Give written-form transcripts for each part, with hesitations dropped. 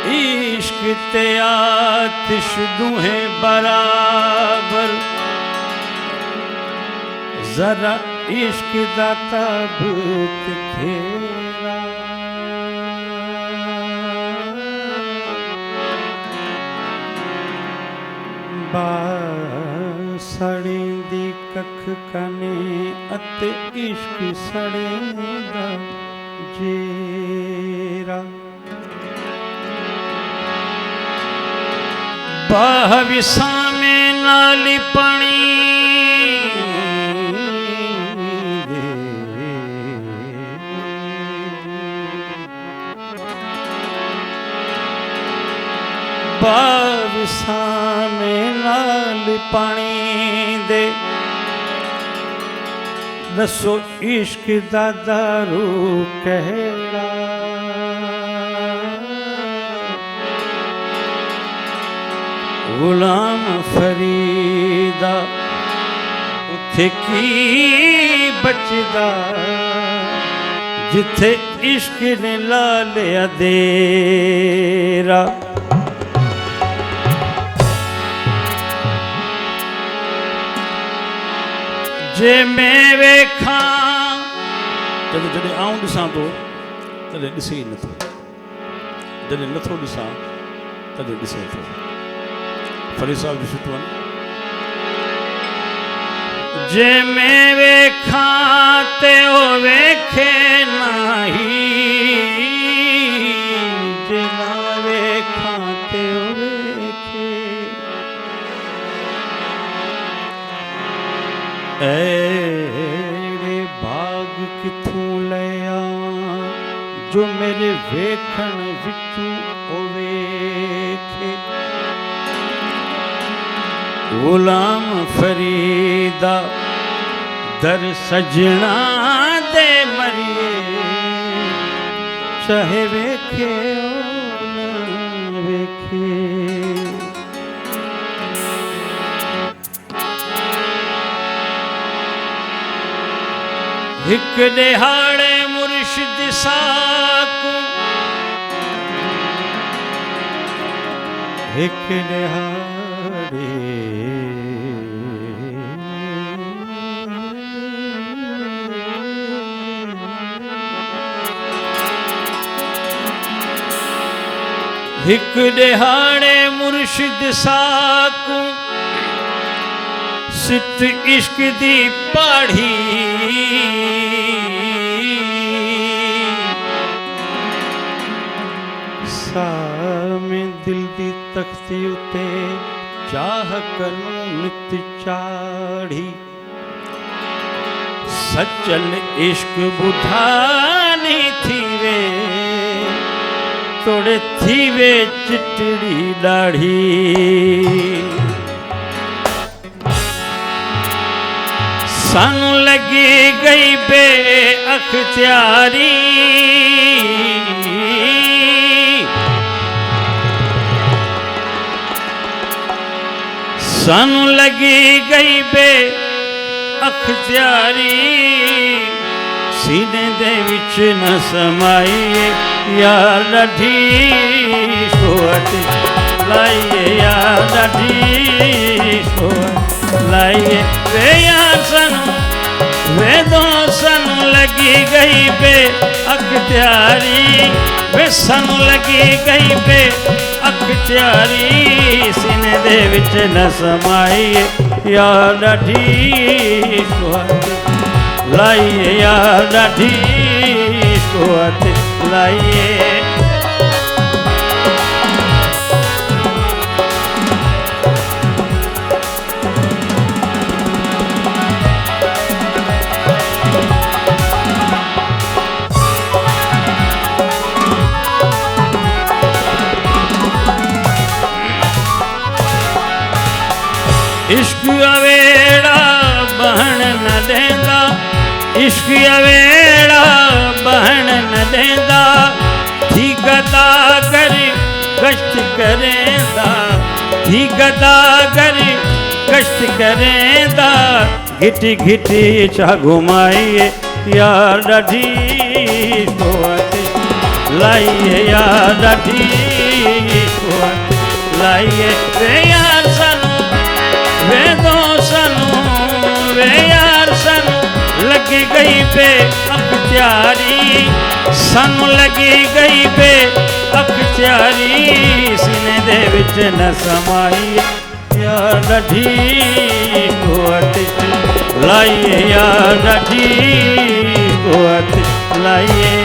इश्क ते आतिश दूहे बराबर, जरा इश्क दा ताबूत खेरा। सड़े दी कख कने अते इश्क सड़े दा जेरा। बाह विसामे नाली पानी सामे नाल पानी दे, दसो इश्क दा दारू कहड़ा। गुलाम फरीदा उथे की बचदा, जिथे इश्क ने ला लिया देरा। जे मैं वेखा जॾहिं जॾहिं आऊं ॾिसां थो तॾहिं ॾिसे ई नथो, जॾहिं नथो ॾिसां तॾहिं ॾिसे थो। फरीद साहब जी सुठो आहे। जे मैं वेखा ते ओ वेखे नाही, जे ना वेखा ते ओ वेखे। एड़े बाग किथों ले आवां जो मेरे वेखण विचों ओ वेखे। गुलाम फरीदा दर सजना दे मरिए, चाहे वेखे ओ न वेखे। हिक दिहाड़े मुर्शिद साकू, हिक दिहाड़े हिक दिहाड़े मुर्शिद साकू, सित इश्क दी पाढ़ी। सामे दिल दी तख्ती उते चाह कनून चाढ़ी। सचल इश्क बुधानी थीवे, तोड़े थीवे चिटड़ी दाढ़ी। सानू लगी गई बे अख्तियारी, सानू लगी गई बे अख्तियारी। सीने दे विच न समाईए यार ॾाढी सोहत लाइए, यार ॾाढी सोहत लाइए। वे यार सानू वे दो सानू लगी गई बे अख्तियारी, वे सानू लगी गई बे अख्तियारी। सीने दे विच न समाईए यार ॾाढी सोहत लाइए, यार ॾाढी सोहत लाइए। इश्क अवेड़ा बहन न देंदा, इश्क अवेड़ा बहन न देंदा। थी गदा कर कष्ट करेंदा, थी गदा कर कष्ट करेंदा। घिटी घिटी चा घुमाइए यार ॾाढी सोहत लाइए, यार ॾाढी लाइए वे यार सानू वे दो सानू वे यार सानू लगी गई बे अख्तियारी सानू लगी गई बे अख्तियारी सीने दे विच न समाई यार ढी कुवत लाइए यार ढी कुवत लाइए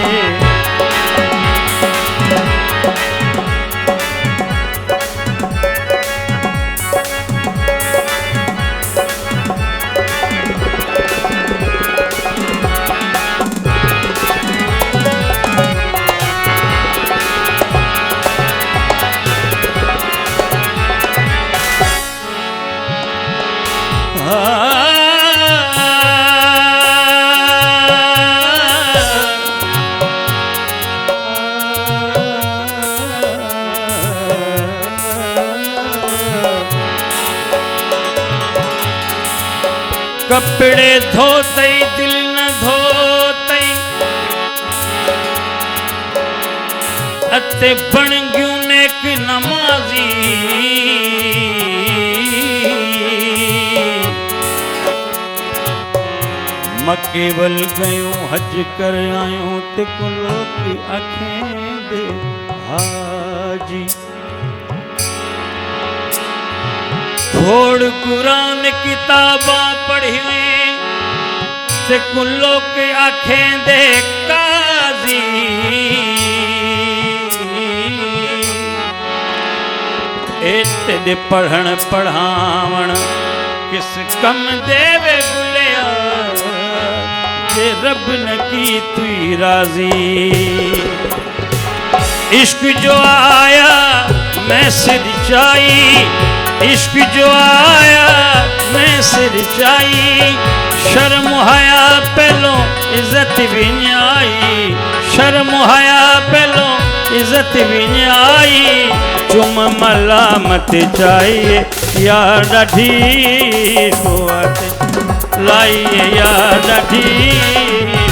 कपड़े धोते दिल न धोते अते बन गयूं नेक नमाजी मक्के वल गयूं हज कर आयूं ते कुलो की आँखें दे हाजी थोड़ कुरान किताबा पढ़िए ते कुलो के आँखें दे काजी एते दे पढ़न पढ़ावण किस कम देवे गुलिया जे रब न की तुई राजी इश्क जो आया मैं सिर चाई इश्क जो आया मैं सिर चाई शर्म हया पहलों इज्जत भी नहीं आई शर्म हया पहलों इज्जत भी नहीं आई चुम मलामत चाहिए यार ढी कुवत लाइए यार ढी